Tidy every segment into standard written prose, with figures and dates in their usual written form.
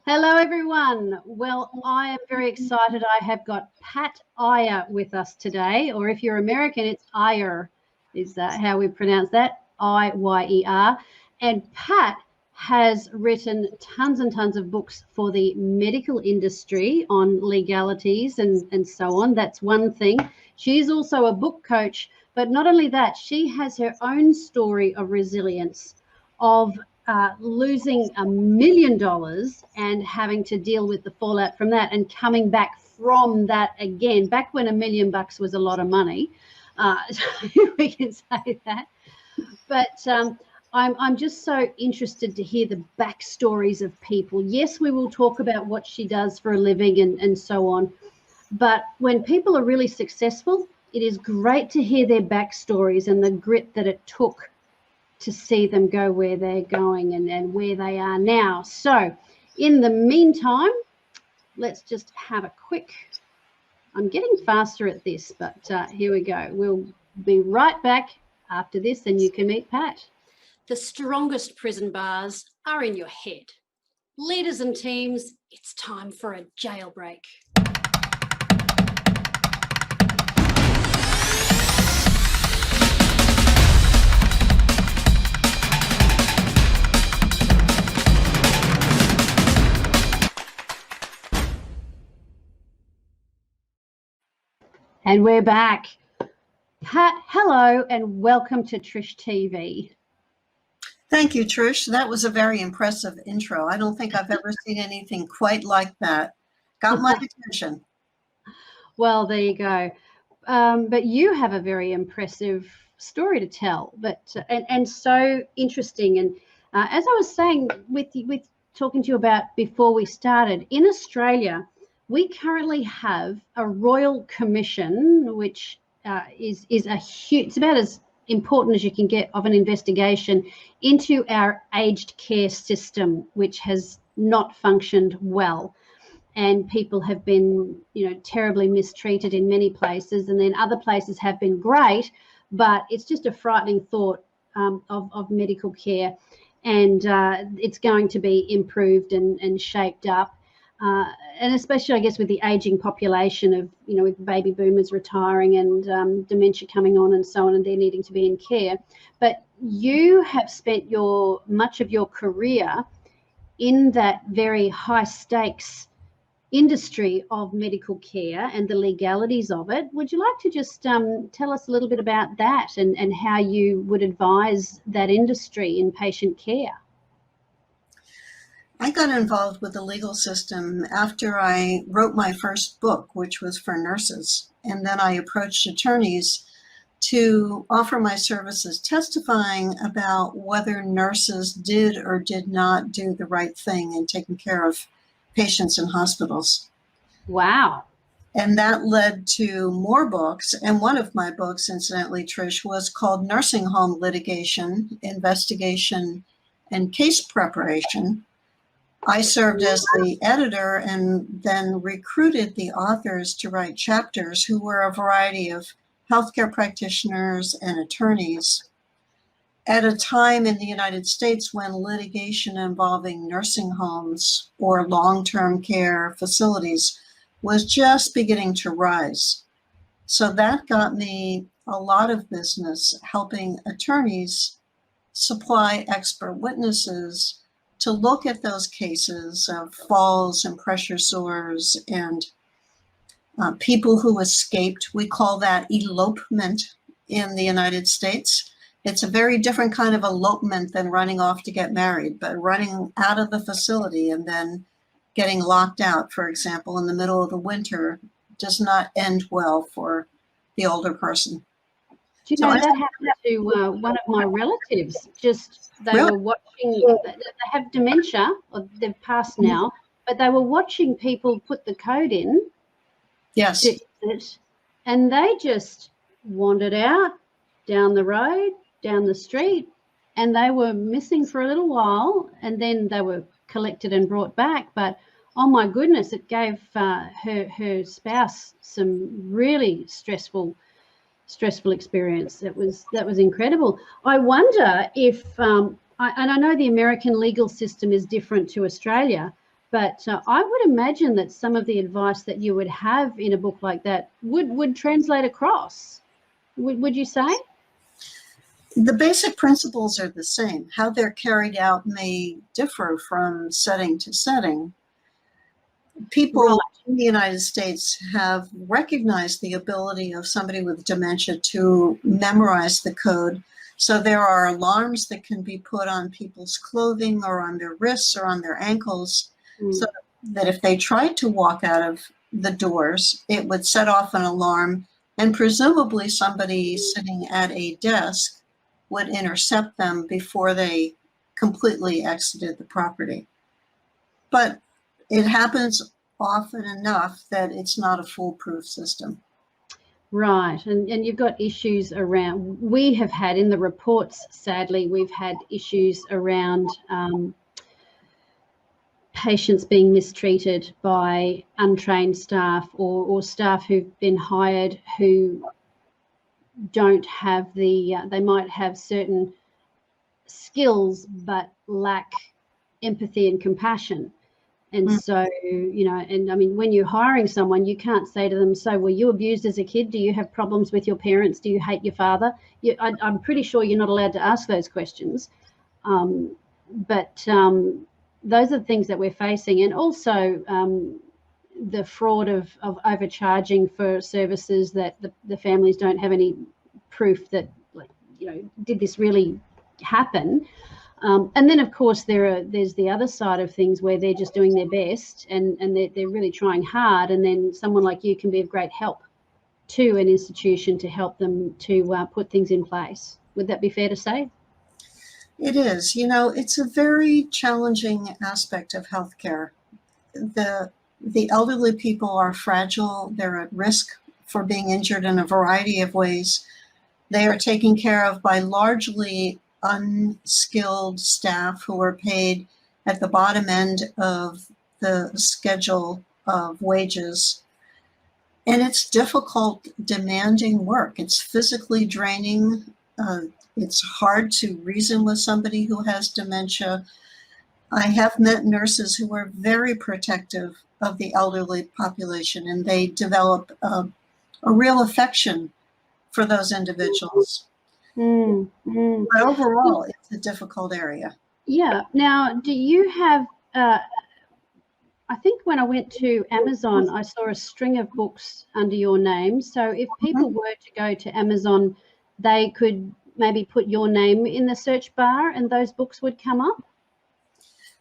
Hello, everyone. Well, I am very excited. I have got Pat Iyer with us today, or if you're American, it's Iyer, is how we pronounce that, Iyer. And Pat has written tons and tons of books for the medical industry on legalities and so on. That's one thing. She's also a book coach, but not only that, she has her own story of resilience, of losing $1 million and having to deal with the fallout from that and coming back from that again, back when $1 million was a lot of money. We can say that. But I'm just so interested to hear the backstories of people. Yes, we will talk about what she does for a living and so on. But when people are really successful, it is great to hear their backstories and the grit that it took to see them go where they're going and where they are now. So in the meantime, let's just have a quick, I'm getting faster at this, but here we go. We'll be right back after this and you can meet Pat. The strongest prison bars are in your head. Leaders and teams, it's time for a jailbreak. And we're back. Pat, hello and welcome to Trish TV. Thank you, Trish. That was a very impressive intro. I don't think I've ever seen anything quite like that. Got my attention. Well, there you go. But you have a very impressive story to tell, and so interesting. And as I was saying with talking to you about before we started, in Australia, we currently have a royal commission, which is a huge, it's about as important as you can get of an investigation into our aged care system, which has not functioned well. And people have been, terribly mistreated in many places, and then other places have been great, but it's just a frightening thought of medical care. And it's going to be improved and shaped up. And especially, I guess, with the aging population of, with baby boomers retiring and dementia coming on and so on, and they're needing to be in care. But you have spent much of your career in that very high stakes industry of medical care and the legalities of it. Would you like to just tell us a little bit about that and how you would advise that industry in patient care? I got involved with the legal system after I wrote my first book, which was for nurses. And then I approached attorneys to offer my services testifying about whether nurses did or did not do the right thing in taking care of patients in hospitals. Wow. And that led to more books. And one of my books, incidentally, Trish, was called Nursing Home Litigation, Investigation, and Case Preparation. I served as the editor and then recruited the authors to write chapters who were a variety of healthcare practitioners and attorneys at a time in the United States when litigation involving nursing homes or long-term care facilities was just beginning to rise. So that got me a lot of business helping attorneys supply expert witnesses to look at those cases of falls and pressure sores and people who escaped. We call that elopement in the United States. It's a very different kind of elopement than running off to get married, but running out of the facility and then getting locked out, for example, in the middle of the winter does not end well for the older person. Do you know, that happened to one of my relatives. They were watching, they have dementia, or they've passed now, but they were watching people put the code in. Yes. And they just wandered out down the road, down the street, and they were missing for a little while, and then they were collected and brought back. But oh my goodness, it gave her spouse some really stressful experience. That was incredible. I wonder if, and I know the American legal system is different to Australia, But I would imagine that some of the advice that you would have in a book like that would translate across. Would you say? The basic principles are the same. How they're carried out may differ from setting to setting. People in the United States have recognized the ability of somebody with dementia to memorize the code. So there are alarms that can be put on people's clothing or on their wrists or on their ankles, so that if they tried to walk out of the doors, it would set off an alarm, and presumably somebody sitting at a desk would intercept them before they completely exited the property. But it happens often enough that it's not a foolproof system. Right, and you've got issues around, we have had in the reports, sadly, we've had issues around patients being mistreated by untrained staff or staff who've been hired who don't have the, they might have certain skills but lack empathy and compassion. And so, you know, and I mean, when you're hiring someone, you can't say to them, so were you abused as a kid? Do you have problems with your parents? Do you hate your father? I'm pretty sure you're not allowed to ask those questions. But those are the things that we're facing. And also the fraud of overcharging for services that the families don't have any proof that, like, you know, did this really happen? And then, of course, there's the other side of things where they're just doing their best and they're really trying hard. And then someone like you can be of great help to an institution to help them to put things in place. Would that be fair to say? It is. You know, it's a very challenging aspect of healthcare. The elderly people are fragile. They're at risk for being injured in a variety of ways. They are taken care of by largely unskilled staff who are paid at the bottom end of the schedule of wages. And it's difficult, demanding work. It's physically draining. It's hard to reason with somebody who has dementia. I have met nurses who are very protective of the elderly population, and they develop a real affection for those individuals. But overall, it's a difficult area. Yeah. Now, do you have, I think when I went to Amazon, I saw a string of books under your name. So if people were to go to Amazon, they could maybe put your name in the search bar and those books would come up?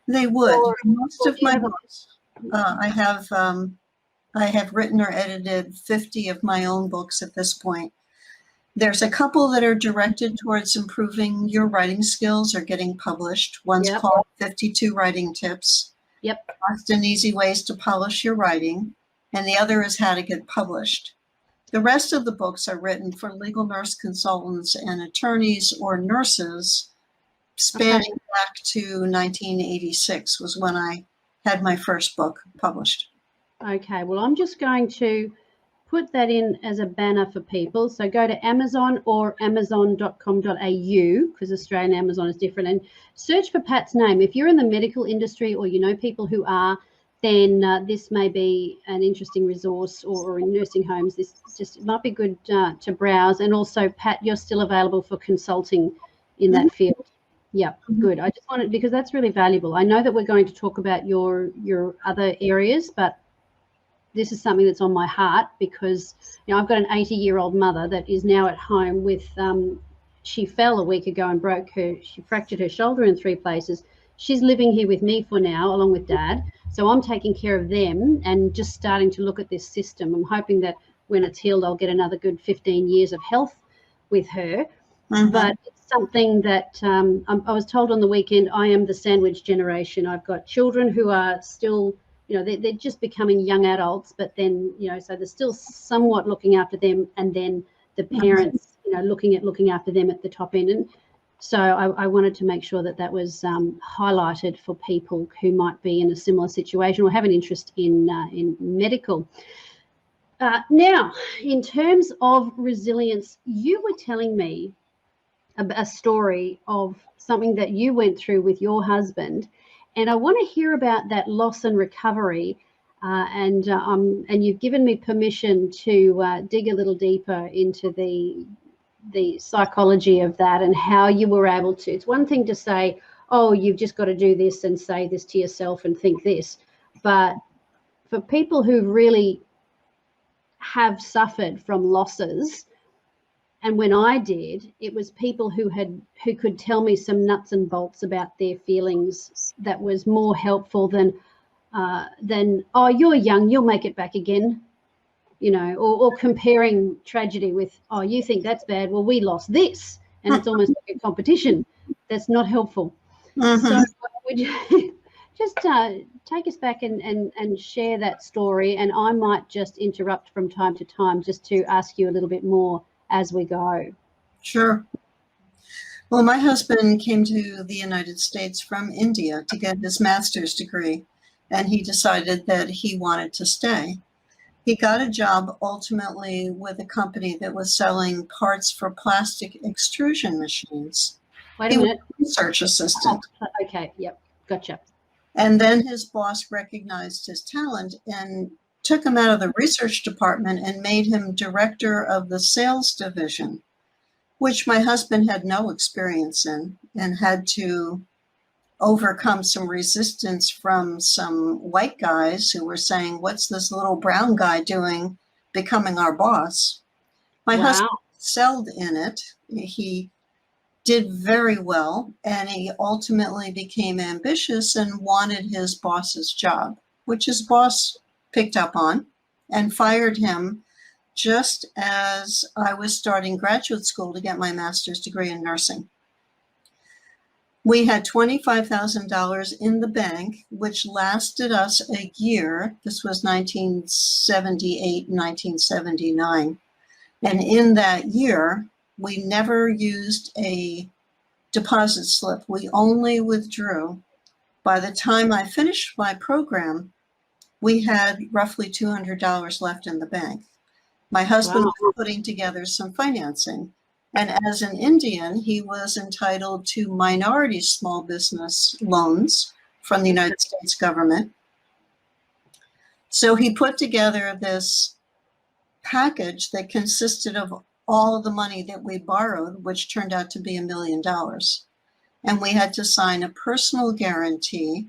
They would. Most of my books, I have written or edited 50 of my own books at this point. There's a couple that are directed towards improving your writing skills or getting published. One's called 52 Writing Tips. Fast and easy ways to polish your writing. And the other is how to get published. The rest of the books are written for legal nurse consultants and attorneys or nurses, spanning back to 1986 was when I had my first book published. Okay, well, I'm just going to put that in as a banner for people. So go to Amazon or amazon.com.au, because Australian Amazon is different, and search for Pat's name. If you're in the medical industry or you know people who are, then this may be an interesting resource, or in nursing homes, this just might be good to browse. And also, Pat, you're still available for consulting in that field. Yeah, good. I just wanted, because that's really valuable. I know that we're going to talk about your other areas, but this is something that's on my heart because, you know, I've got an 80-year-old mother that is now at home with, she fell a week ago and she fractured her shoulder in 3 places. She's living here with me for now, along with Dad. So I'm taking care of them and just starting to look at this system. I'm hoping that when it's healed, I'll get another good 15 years of health with her. But it's something that I was told on the weekend, I am the sandwich generation. I've got children who are still, you know, they're just becoming young adults, but then, you know, so they're still somewhat looking after them, and then the parents, you know, looking after them at the top end. And so I wanted to make sure that that was highlighted for people who might be in a similar situation or have an interest in medical. Now, in terms of resilience, you were telling me a story of something that you went through with your husband, And I want to hear about that loss and recovery. And you've given me permission to dig a little deeper into the psychology of that and how you were able to. It's one thing to say, oh, you've just got to do this and say this to yourself and think this. But for people who really have suffered from losses, and when I did, it was people who could tell me some nuts and bolts about their feelings that was more helpful than oh, you're young, you'll make it back again, you know, or comparing tragedy with, oh, you think that's bad, well, we lost this, and it's almost like a competition. That's not helpful. So would you just take us back and share that story, and I might just interrupt from time to time just to ask you a little bit more as we go. Sure. Well, my husband came to the United States from India to get his master's degree, and he decided that he wanted to stay. He got a job ultimately with a company that was selling parts for plastic extrusion machines. Wait a minute. He was a research assistant. Oh, okay, yep, gotcha. And then his boss recognized his talent and took him out of the research department and made him director of the sales division, which my husband had no experience in and had to overcome some resistance from some white guys who were saying, what's this little brown guy doing becoming our boss? My husband excelled in it. He did very well, and he ultimately became ambitious and wanted his boss's job, which his boss picked up on and fired him just as I was starting graduate school to get my master's degree in nursing. We had $25,000 in the bank, which lasted us a year. This was 1978, 1979. And in that year, we never used a deposit slip. We only withdrew. By the time I finished my program, we had roughly $200 left in the bank. My husband was putting together some financing. And as an Indian, he was entitled to minority small business loans from the United States government. So he put together this package that consisted of all of the money that we borrowed, which turned out to be $1 million. And we had to sign a personal guarantee.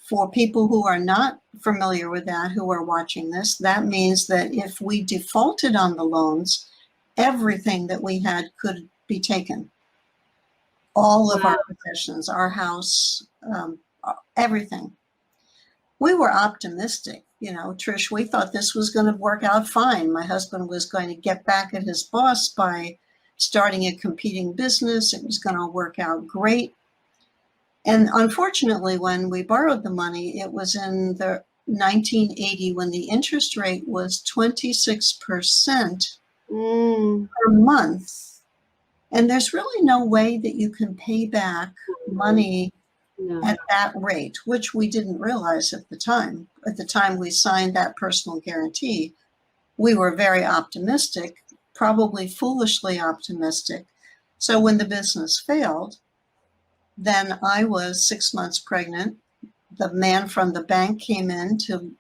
For people who are not familiar with that, who are watching this, that means that if we defaulted on the loans, everything that we had could be taken. All of our possessions, our house, everything. We were optimistic, you know, Trish, we thought this was going to work out fine. My husband was going to get back at his boss by starting a competing business. It was going to work out great. And unfortunately, when we borrowed the money, it was in the 1980 when the interest rate was 26% per month. And there's really no way that you can pay back money at that rate, which we didn't realize at the time. At the time we signed that personal guarantee, we were very optimistic, probably foolishly optimistic. So when the business failed, then I was 6 months pregnant. The man from the bank came in to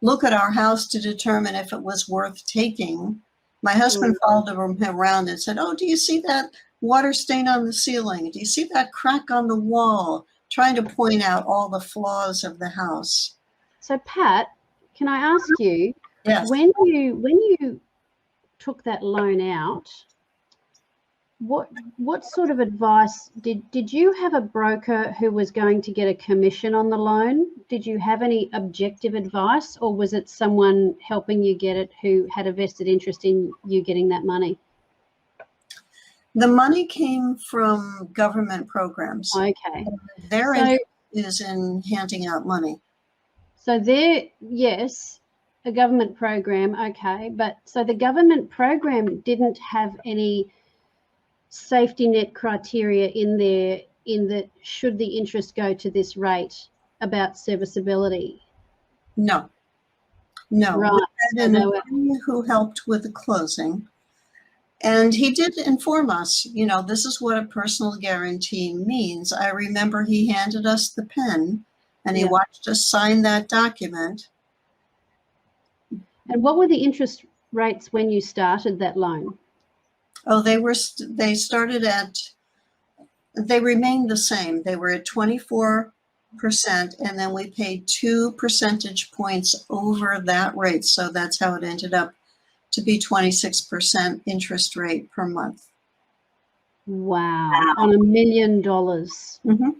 look at our house to determine if it was worth taking. My husband followed him around and said, oh, do you see that water stain on the ceiling? Do you see that crack on the wall? Trying to point out all the flaws of the house. So Pat, can I ask you, yes, when you took that loan out, what sort of advice did you have? A broker who was going to get a commission on the loan? Did you have any objective advice, or was it someone helping you get it who had a vested interest in you getting that money? The money came from government programs. Okay. Their interest is in handing out money. So yes, a government program, okay, but so the government program didn't have any safety net criteria in there in that should the interest go to this rate about serviceability? No. Right. We had an attorney who helped with the closing, and he did inform us, you know, this is what a personal guarantee means. I remember he handed us the pen And he Yeah. watched us sign that document. And what were the interest rates when you started that loan? Oh, they started they remained the same. They were at 24%, and then we paid 2 percentage points over that rate. So that's how it ended up to be 26% interest rate per month. Wow. On $1 million. Mm-hmm.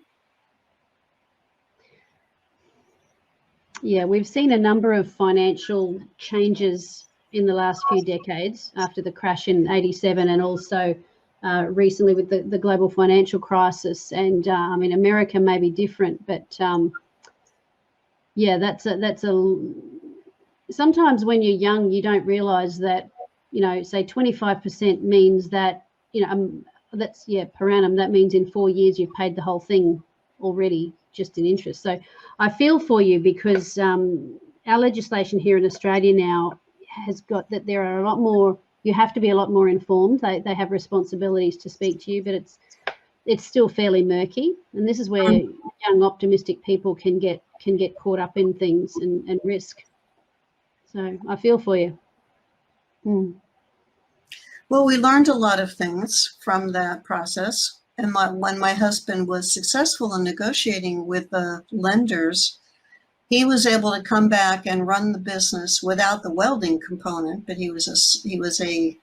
Yeah, we've seen a number of financial changes in the last few decades after the crash in 87 and also recently with the global financial crisis. And I mean, America may be different, but yeah, that's a sometimes when you're young, you don't realize that, you know, say 25% means that, you know, that's, yeah, per annum, that means in 4 years you've paid the whole thing already just in interest. So I feel for you because our legislation here in Australia now has got that there are a lot more, you have to be a lot more informed. They have responsibilities to speak to you, but it's still fairly murky. And this is where young optimistic people can get caught up in things and risk. So I feel for you. Well, we learned a lot of things from that process. And when my husband was successful in negotiating with the lenders, he was able to come back and run the business without the welding component, but he was a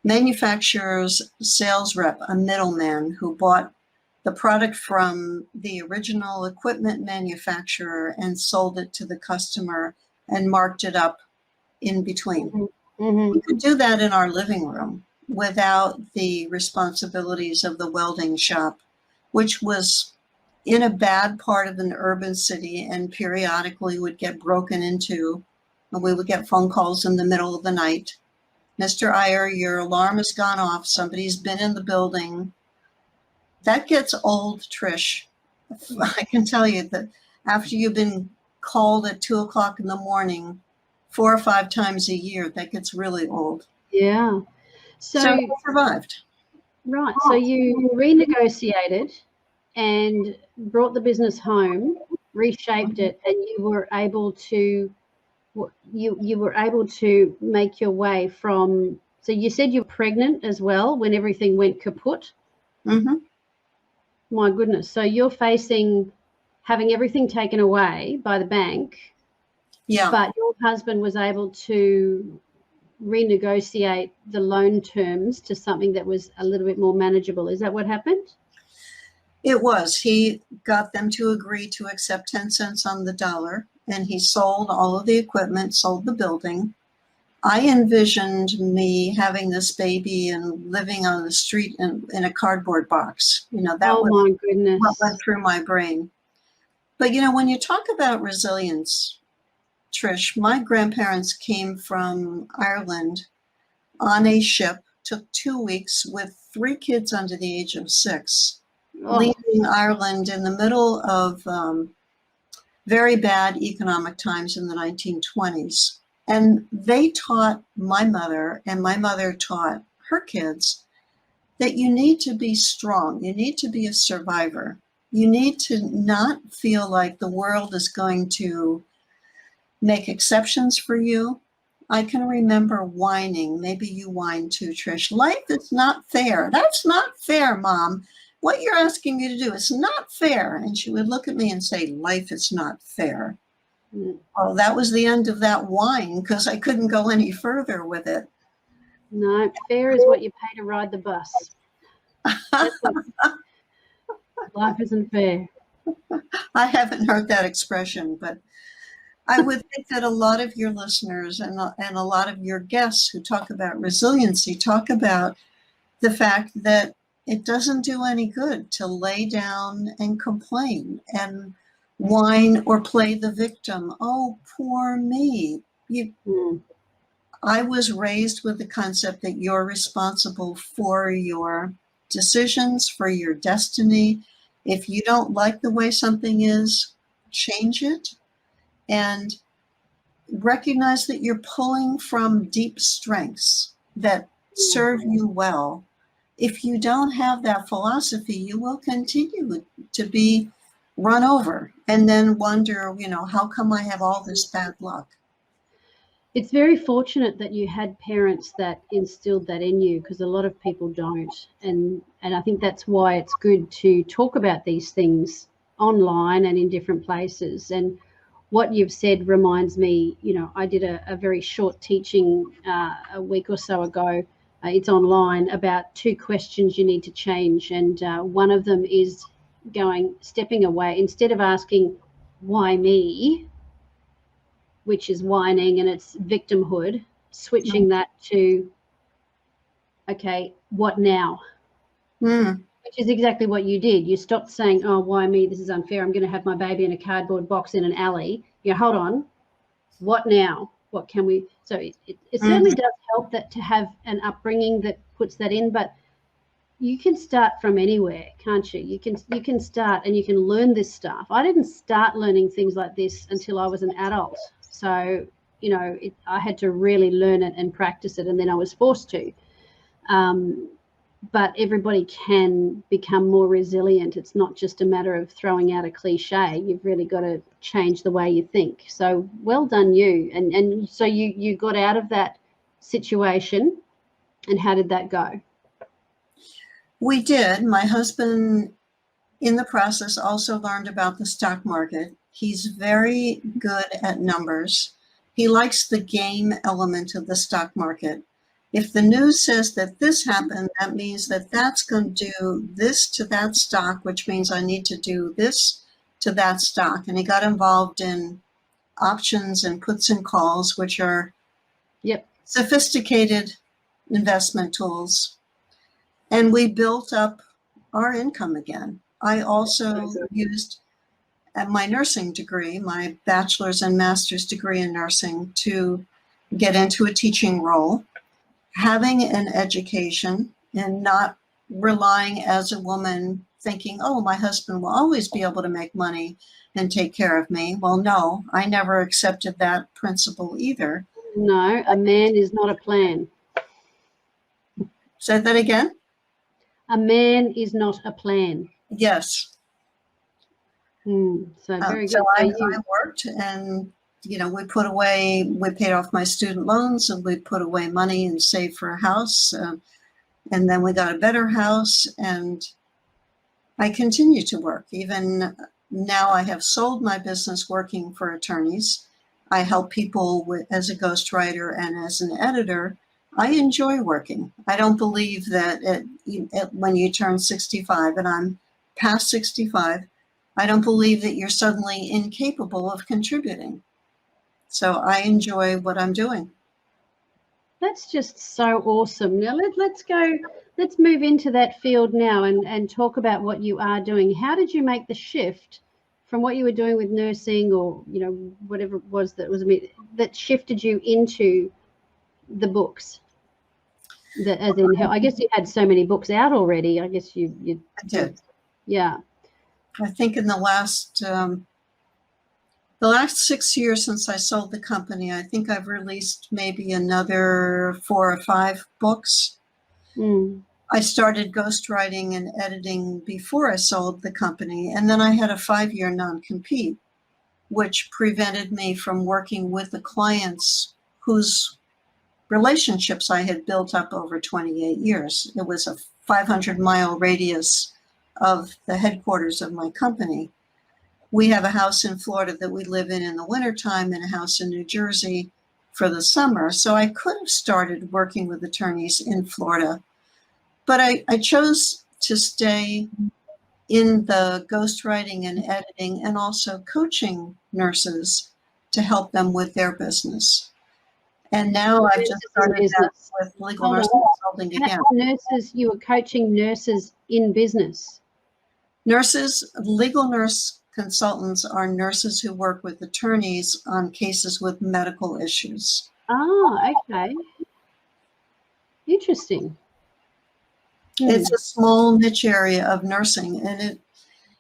manufacturer's sales rep, a middleman who bought the product from the original equipment manufacturer and sold it to the customer and marked it up in between. Mm-hmm. We could do that in our living room without the responsibilities of the welding shop, which was in a bad part of an urban city and periodically would get broken into. And we would get phone calls in the middle of the night. Mr. Iyer, your alarm has gone off. Somebody's been in the building. That gets old, Trish. I can tell you that after you've been called at 2 o'clock in the morning 4 or 5 times a year, that gets really old. Yeah. So we survived. Right. So you renegotiated and brought the business home, reshaped it, and you were able to make your way from. So you said you're pregnant as well when everything went kaput. Mm-hmm. My goodness. So you're facing having everything taken away by the bank. Yeah. But your husband was able to renegotiate the loan terms to something that was a little bit more manageable. Is that what happened? It was. He got them to agree to accept 10 cents on the dollar, and he sold all of the equipment, sold the building. I envisioned me having this baby and living on the street in a cardboard box. You know, that was my goodness. what went through my brain. But, you know, when you talk about resilience, Trish, my grandparents came from Ireland on a ship, took 2 weeks with 3 kids under the age of 6, leaving Ireland in the middle of very bad economic times in the 1920s. And they taught my mother, and my mother taught her kids, that you need to be strong. You need to be a survivor. You need to not feel like the world is going to make exceptions for you. I can remember whining. Maybe you whine too, Trish. Life is not fair. That's not fair, Mom. What you're asking me to do is not fair. And she would look at me and say, life is not fair. Oh, that was the end of that whine because I couldn't go any further with it. No, fair is what you pay to ride the bus. Life isn't fair. I haven't heard that expression, but I would think that a lot of your listeners and a lot of your guests who talk about resiliency talk about the fact that it doesn't do any good to lay down and complain and whine or play the victim. Oh, poor me. I was raised with the concept that you're responsible for your decisions, for your destiny. If you don't like the way something is, change it and recognize that you're pulling from deep strengths that serve you well. If you don't have that philosophy, you will continue to be run over and then wonder, how come I have all this bad luck? It's very fortunate that you had parents that instilled that in you, because a lot of people don't. And I think that's why it's good to talk about these things online and in different places. And what you've said reminds me, I did a very short teaching a week or so ago. It's online, about 2 questions you need to change. And one of them is stepping away. Instead of asking, why me, which is whining and it's victimhood, switching that to, okay, what now? Which is exactly what you did. You stopped saying, oh, why me? This is unfair. I'm going to have my baby in a cardboard box in an alley. Hold on. What now? What can we? So it certainly does help that to have an upbringing that puts that in, but you can start from anywhere, can't you? You can start and you can learn this stuff. I didn't start learning things like this until I was an adult. So, I had to really learn it and practice it, and then I was forced to. But everybody can become more resilient. It's not just a matter of throwing out a cliche. You've really got to change the way you think. So well done you. And so you got out of that situation, and how did that go? We did. My husband, in the process, also learned about the stock market. He's very good at numbers. He likes the game element of the stock market. If the news says that this happened, that means that that's going to do this to that stock, which means I need to do this to that stock. And he got involved in options and puts and calls, which are sophisticated investment tools. And we built up our income again. I also used my nursing degree, my bachelor's and master's degree in nursing, to get into a teaching role. Having an education and not relying as a woman thinking, oh, my husband will always be able to make money and take care of me. Well, no, I never accepted that principle either. No, a man is not a plan. Say that again? A man is not a plan. Yes. So very good. So I worked, and we paid off my student loans, and we put away money and saved for a house. And then we got a better house, and I continue to work. Even now I have sold my business working for attorneys. I help people as a ghostwriter and as an editor. I enjoy working. I don't believe that when you turn 65, and I'm past 65, I don't believe that you're suddenly incapable of contributing. So I enjoy what I'm doing. That's just so awesome. Now let's move into that field now and talk about what you are doing. How did you make the shift from what you were doing with nursing, or whatever it was that shifted you into the books? I guess you had so many books out already. I guess you I did. Yeah. I think in the last 6 years since I sold the company, I think I've released maybe another 4 or 5 books. I started ghostwriting and editing before I sold the company, and then I had a 5-year non-compete, which prevented me from working with the clients whose relationships I had built up over 28 years. It was a 500-mile radius of the headquarters of my company. We have a house in Florida that we live in the wintertime, and a house in New Jersey for the summer. So I could have started working with attorneys in Florida, but I chose to stay in the ghostwriting and editing, and also coaching nurses to help them with their business. And now I've just started that with legal nurse consulting again. Nurses, you were coaching nurses in business. Legal nurse consultants are nurses who work with attorneys on cases with medical issues. Oh, okay. Interesting. It's a small niche area of nursing, and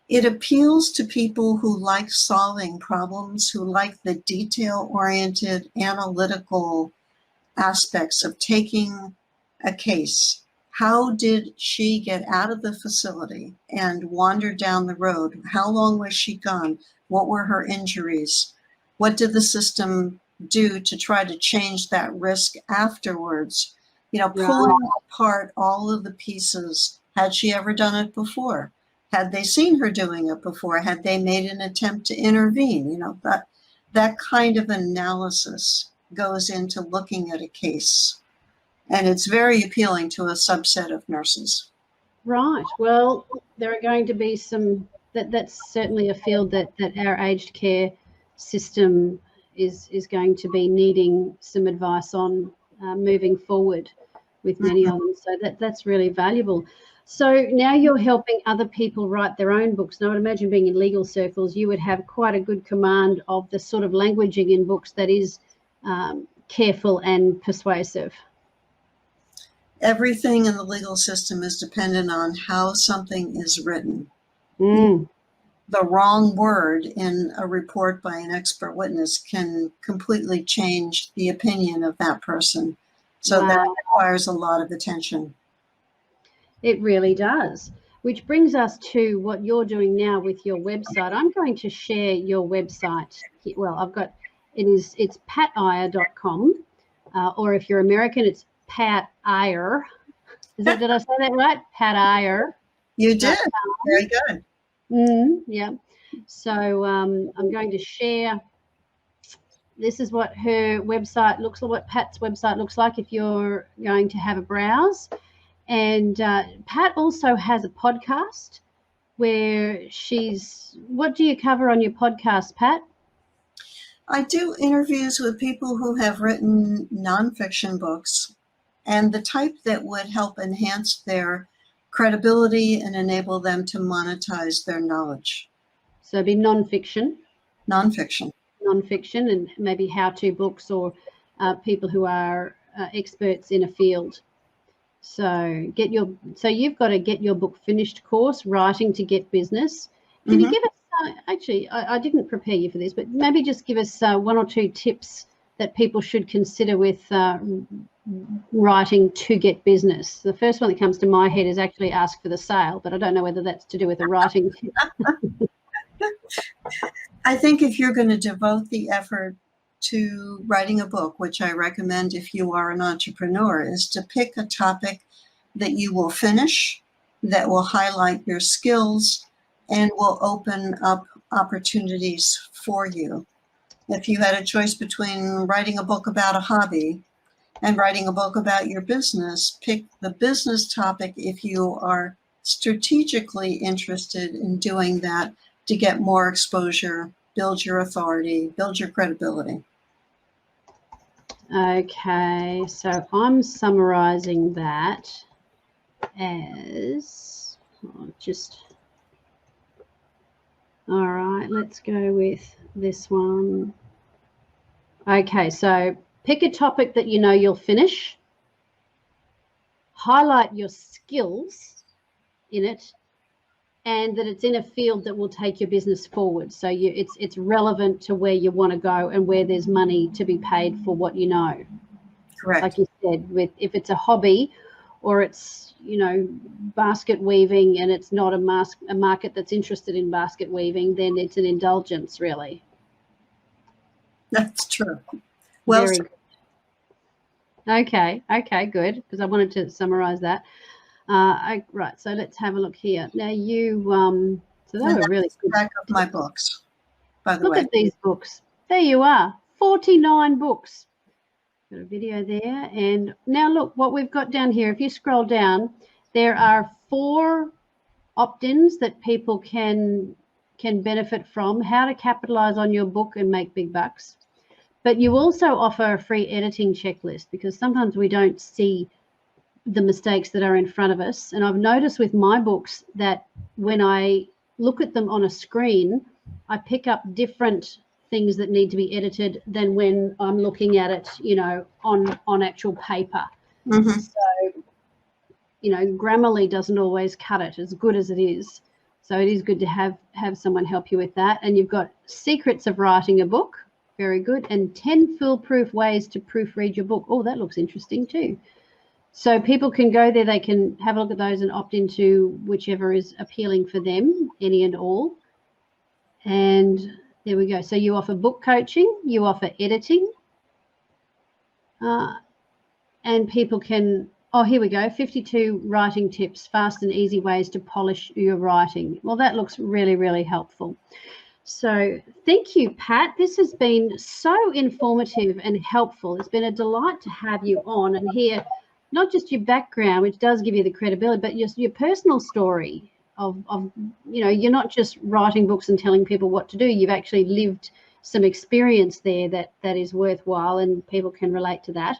it appeals to people who like solving problems, who like the detail-oriented, analytical aspects of taking a case How did she get out of the facility and wander down the road? How long was she gone? What were her injuries? What did the system do to try to change that risk afterwards? Pulling apart all of the pieces. Had she ever done it before? Had they seen her doing it before? Had they made an attempt to intervene? That kind of analysis goes into looking at a case. And it's very appealing to a subset of nurses. Right. Well, there are going to be some, that's certainly a field that our aged care system is going to be needing some advice on moving forward with many of them. So that's really valuable. So now you're helping other people write their own books. Now, I would imagine being in legal circles, you would have quite a good command of the sort of languaging in books that is careful and persuasive. Everything in the legal system is dependent on how something is written. Mm. The wrong word in a report by an expert witness can completely change the opinion of that person. So that requires a lot of attention. It really does. Which brings us to what you're doing now with your website. I'm going to share your website. Well, it's patiyer.com, or if you're American, it's Pat Iyer. Did I say that right? Pat Iyer. You did. Very good. Yeah. So I'm going to share. This is what her website looks like, what Pat's website looks like if you're going to have a browse. And Pat also has a podcast where what do you cover on your podcast, Pat? I do interviews with people who have written nonfiction books and the type that would help enhance their credibility and enable them to monetize their knowledge. So it'd be nonfiction. Nonfiction, and maybe how-to books or people who are experts in a field. So you've got a Get Your Book Finished course, Writing to Get Business. Can you give us, actually, I didn't prepare you for this, but maybe just give us one or two tips that people should consider with writing to get business. The first one that comes to my head is actually ask for the sale, but I don't know whether that's to do with the writing. I think if you're going to devote the effort to writing a book, which I recommend if you are an entrepreneur, is to pick a topic that you will finish, that will highlight your skills, and will open up opportunities for you. If you had a choice between writing a book about a hobby and writing a book about your business, pick the business topic if you are strategically interested in doing that to get more exposure, build your authority, build your credibility. Okay, so I'm summarizing that as all right, let's go with this one. Okay, so pick a topic that you know you'll finish, highlight your skills in it, and that it's in a field that will take your business forward. So it's relevant to where you want to go and where there's money to be paid for what you know. Correct. Like you said, if it's a hobby or it's, basket weaving and it's not a market that's interested in basket weaving, then it's an indulgence, really. That's true. Well, very good. Okay, good, because I wanted to summarize that. Right, so let's have a look here. Now so they were really good. Back of my books, by the way. Look at these books. There you are, 49 books. Got a video there. And now look what we've got down here. If you scroll down, there are 4 opt-ins that people can benefit from. How to capitalize on your book and make big bucks. But you also offer a free editing checklist, because sometimes we don't see the mistakes that are in front of us. And I've noticed with my books that when I look at them on a screen, I pick up different things that need to be edited than when I'm looking at it, on actual paper. So, Grammarly doesn't always cut it as good as it is. So it is good to have someone help you with that. And you've got secrets of writing a book. Very good. And 10 foolproof ways to proofread your book. Oh, that looks interesting too. So people can go there, they can have a look at those and opt into whichever is appealing for them, any and all. And there we go. So you offer book coaching, you offer editing, and people can, oh, here we go, 52 writing tips, fast and easy ways to polish your writing. Well, that looks really, really helpful. So thank you, Pat. This has been so informative and helpful. It's been a delight to have you on and hear not just your background, which does give you the credibility, but your personal story of you're not just writing books and telling people what to do. You've actually lived some experience there that is worthwhile, and people can relate to that.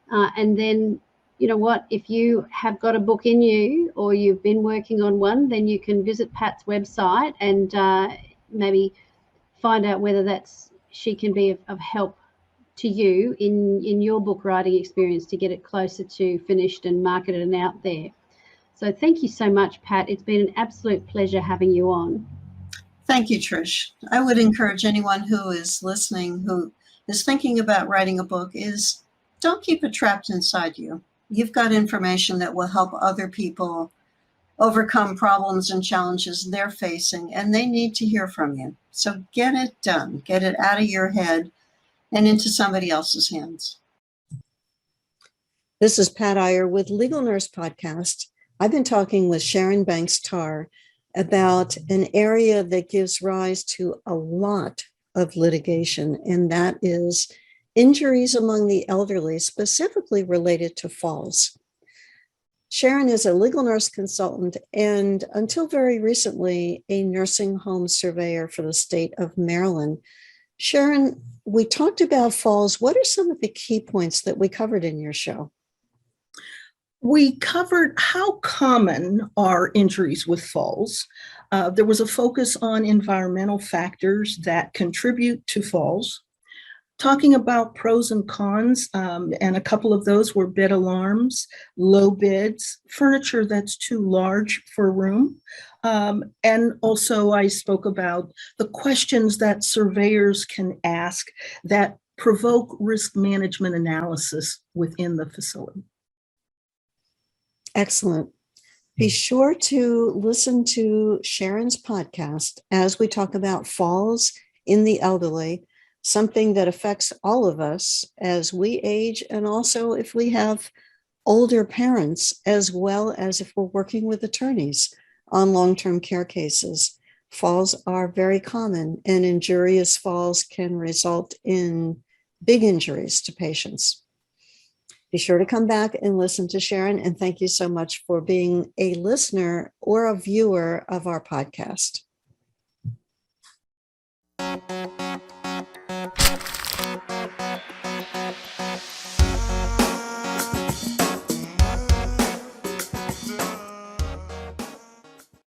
And then, you know what, if you have got a book in you or you've been working on one, then you can visit Pat's website and maybe find out whether she can be of help to you in your book writing experience to get it closer to finished and marketed and out there. So thank you so much, Pat. It's been an absolute pleasure having you on. Thank you, Trish. I would encourage anyone who is listening, who is thinking about writing a book, is don't keep it trapped inside you. You've got information that will help other people overcome problems and challenges they're facing, and they need to hear from you. So get it done. Get it out of your head and into somebody else's hands. This is Pat Iyer with Legal Nurse Podcast. I've been talking with Sharon Banks-Tarr about an area that gives rise to a lot of litigation, and that is injuries among the elderly, specifically related to falls. Sharon is a legal nurse consultant and, until very recently, a nursing home surveyor for the state of Maryland. Sharon, we talked about falls. What are some of the key points that we covered in your show? We covered how common are injuries with falls. There was a focus on environmental factors that contribute to falls. Talking about pros and cons, and a couple of those were bed alarms, low beds, furniture that's too large for a room. And also I spoke about the questions that surveyors can ask that provoke risk management analysis within the facility. Excellent. Be sure to listen to Sharon's podcast as we talk about falls in the elderly, something that affects all of us as we age, and also if we have older parents, as well as if we're working with attorneys on long-term care cases. Falls are very common, and injurious falls can result in big injuries to patients. Be sure to come back and listen to Sharon, and thank you so much for being a listener or a viewer of our podcast.